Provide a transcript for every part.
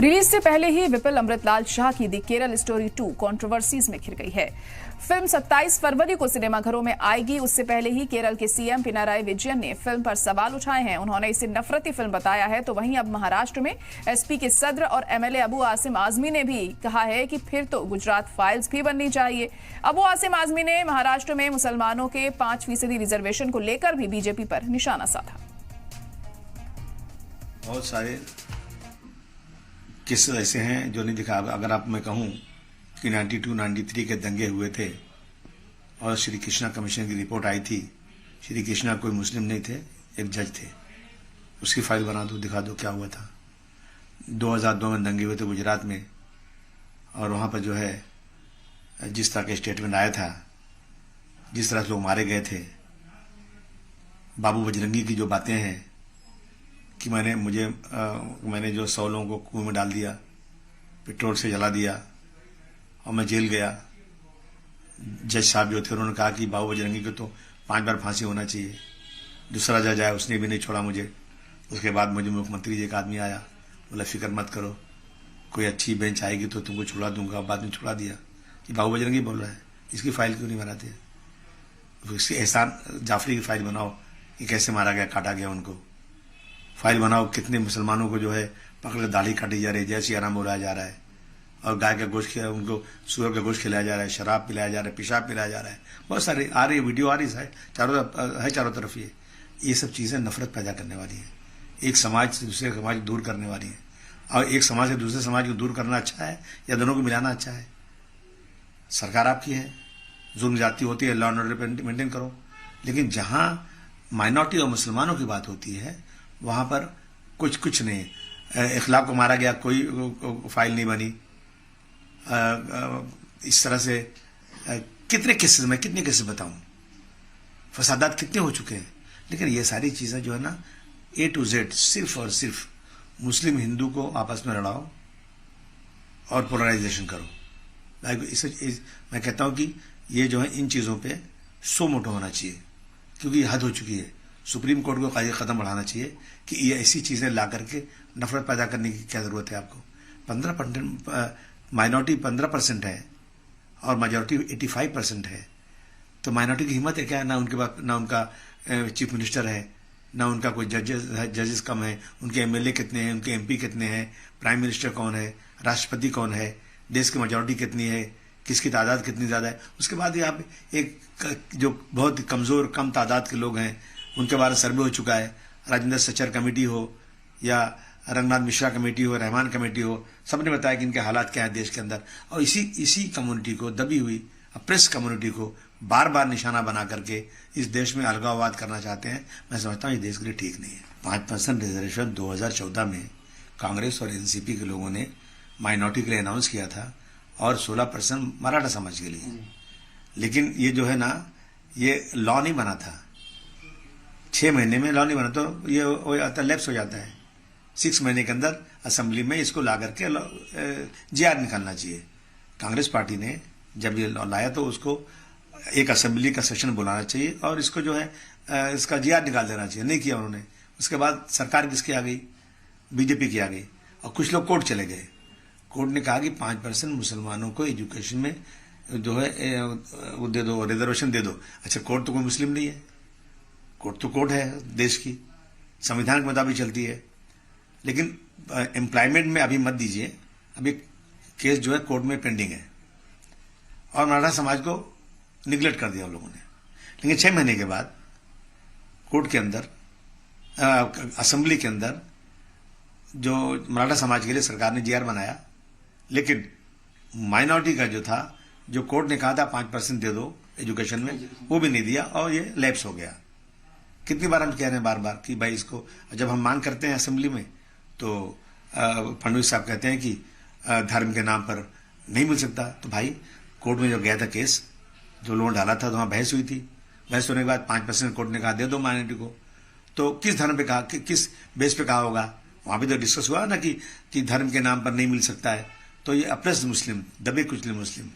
Release से पहले ही विपिन अमृतलाल शाह की दी केरल स्टोरी 2 कंट्रोवर्सीज में घिर गई है। फिल्म 27 फरवरी को सिनेमाघरों में आएगी। उससे पहले ही केरल के सीएम पिनाराई विजयन ने फिल्म पर सवाल उठाए हैं। उन्होंने इसे नफरती फिल्म बताया है। तो वहीं अब महाराष्ट्र में एसपी के सद्र और एमएलए अबू आसिम आजमी ने भी कहा है कि फिर तो गुजरात फाइल्स भी बननी चाहिए। अबू आसिम आजमी ने महाराष्ट्र में मुसलमानों के 5% रिजर्वेशन को लेकर भी बीजेपी पर निशाना साधा। बहुत सारे किस्से ऐसे हैं जो नहीं दिखा। अगर आप मैं कहूं कि 92-93 के दंगे हुए थे और श्री कृष्णा कमीशन की रिपोर्ट आई थी। श्री कृष्णा कोई मुस्लिम नहीं थे, एक जज थे। उसकी फाइल बना दो, दिखा दो क्या हुआ था। 2002 में दंगे हुए थे गुजरात में, और वहां पर जो है जिस तरह का स्टेटमेंट आया था, जिस तरह से लोग मारे गए थे, बाबू बजरंगी की जो बातें हैं कि मैंने जो 100 लोगों को कुएं में डाल दिया, पेट्रोल से जला दिया और मैं जेल गया। जज साहब जो थे उन्होंने कहा कि बाबू बजरंगी को तो 5 बार फांसी होना चाहिए। दूसरा जज आया, उसने भी नहीं छोड़ा मुझे। उसके बाद मुझे मुख्यमंत्री जी एक आदमी आया, बोला फिक्र मत करो, कोई अच्छी बेंच आएगी तो तुमको छुड़ा दूंगा। बाद में छुड़ा दिया। कि बाबू बजरंगी बोल रहा है, इसकी फाइल क्यों नहीं बनाते? इसकी एहसान जाफरी की फाइल बनाओ कि कैसे मारा गया, काटा गया उनको। फाइल बनाओ कितने मुसलमानों को जो है पकड़ दाढ़ी काटी जा रही है, जय सिया राम बोलाया जा रहा है, और गाय का गोश्त उनको सूअर का गोश्त खिलाया जा रहा है, शराब पिलाया जा रहा है, पेशाब पिलाया जा रहा है। बहुत सारी आ रही वीडियो आ रही है चारों तरफ। ये सब चीजें नफरत पैदा करने वाली है, एक समाज से दूसरे समाज को दूर करने वाली है। और एक समाज से दूसरे समाज को दूर करना अच्छा है या दोनों को मिलाना अच्छा है? सरकार आपकी है, जुल्म जाती होती है, लॉ एंड ऑर्डर मेंटेन करो। लेकिन जहां माइनॉरिटी और मुसलमानों की बात होती है वहां पर कुछ नहीं। इखलाक को मारा गया, कोई फाइल नहीं बनी। इस तरह से कितने किस्से बताऊं, फसादात कितने हो चुके हैं। लेकिन ये सारी चीजें जो है ना A to Z सिर्फ और सिर्फ मुस्लिम हिंदू को आपस में लड़ाओ और पोलराइजेशन करो। मैं कहता हूं कि ये जो है इन चीजों पे सो मोटो होना चाहिए, क्योंकि हद हो चुकी है। सुप्रीम कोर्ट को कदम बढ़ाना चाहिए कि ये ऐसी चीजें ला करके नफरत पैदा करने की क्या जरूरत है आपको। 15% माइनॉरिटी 15% है और मेजॉरिटी 85% है। तो माइनॉरिटी की हिम्मत है क्या? ना उनके पास, ना उनका चीफ मिनिस्टर है, ना उनका कोई जजेस कम है। उनके एमएलए कितने हैं, उनके एमपी कितने हैं, प्राइम मिनिस्टर कौन है, राष्ट्रपति कौन है, देश की मेजॉरिटी कितनी है, किसकी तादाद कितनी ज्यादा है। उसके बाद यहाँ पे एक जो बहुत कमजोर कम तादाद के लोग हैं उनके बारे में सर्वे हो चुका है। राजेंद्र सचर कमेटी हो या रंगनाथ मिश्रा कमेटी हो, रहमान कमेटी हो, सबने बताया कि इनके हालात क्या है देश के अंदर। और इसी कम्युनिटी को, दबी हुई अप्रेस कम्युनिटी को बार बार निशाना बना करके इस देश में अलगाववाद करना चाहते हैं। मैं समझता हूँ ये देश के लिए ठीक नहीं है। 5% रिजर्वेशन 2014 में कांग्रेस और एनसीपी के लोगों ने माइनॉरिटी के लिए अनाउंस किया था और 16% मराठा समाज के लिए। लेकिन ये जो है ना, ये लॉ नहीं बना था। 6 महीने में लॉ नहीं बना तो ये लैप्स हो जाता है। 6 महीने के अंदर असेंबली में इसको ला करके जीआर निकालना चाहिए। कांग्रेस पार्टी ने जब ये लॉ लाया तो उसको एक असेंबली का सेशन बुलाना चाहिए और इसको जो है इसका जीआर निकाल देना चाहिए। नहीं किया उन्होंने। उसके बाद सरकार किसकी आ गई? बीजेपी की आ गई। और कुछ लोग कोर्ट चले गए। कोर्ट ने कहा कि 5% मुसलमानों को एजुकेशन में जो है वो दे दो, रिजर्वेशन दे दो। अच्छा, कोर्ट तो कोई मुस्लिम नहीं है। कोर्ट तो कोर्ट है, देश की संविधान के मुताबिक चलती है। लेकिन एम्प्लॉयमेंट में अभी मत दीजिए। अभी केस जो है कोर्ट में पेंडिंग है और मराठा समाज को निगलेक्ट कर दिया उन लोगों ने। लेकिन 6 महीने के बाद कोर्ट के अंदर, असेंबली के अंदर जो मराठा समाज के लिए सरकार ने जीआर बनाया, लेकिन माइनॉरिटी का जो था, जो कोर्ट ने कहा था 5% दे दो एजुकेशन में, वो भी नहीं दिया और ये लैप्स हो गया। कितनी बार हम कह रहे हैं बार बार कि भाई इसको, जब हम मांग करते हैं असेंबली में तो फडणवीस साहब कहते हैं कि धर्म के नाम पर नहीं मिल सकता। तो भाई कोर्ट में जो गया था केस, जो लोन डाला था, तो वहां बहस हुई थी। बहस होने के बाद 5% कोर्ट ने कहा दे दो माइनॉरिटी को। तो किस धर्म पे कहा, किस बेस पे कहा होगा? वहां भी तो डिस्कस हुआ ना कि धर्म के नाम पर नहीं मिल सकता है। तो ये अप्रेस्ड मुस्लिम, दबे कुचले मुस्लिम,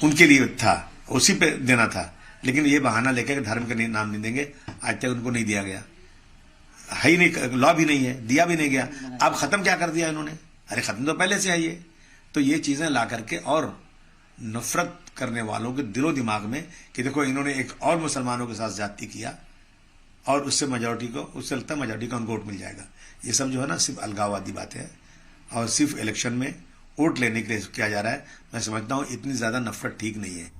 उनके लिए था, उसी पे देना था। लेकिन ये बहाना लेकर धर्म का नाम नहीं देंगे, आज तक उनको नहीं दिया गया। है ही नहीं, लॉ भी नहीं है, दिया भी नहीं गया, अब खत्म क्या कर दिया इन्होंने? अरे खत्म तो पहले से है ये। तो ये चीजें ला करके और नफरत करने वालों के दिलो दिमाग में कि देखो इन्होंने एक और मुसलमानों के साथ ज्यादती किया और उससे मेजोरिटी को, उससे लगता है मेजोरिटी का उनको वोट मिल जाएगा। ये सब जो है ना सिर्फ अलगाववादी बातें हैं और सिर्फ इलेक्शन में वोट लेने के लिए किया जा रहा है। मैं समझता हूं इतनी ज्यादा नफरत ठीक नहीं है।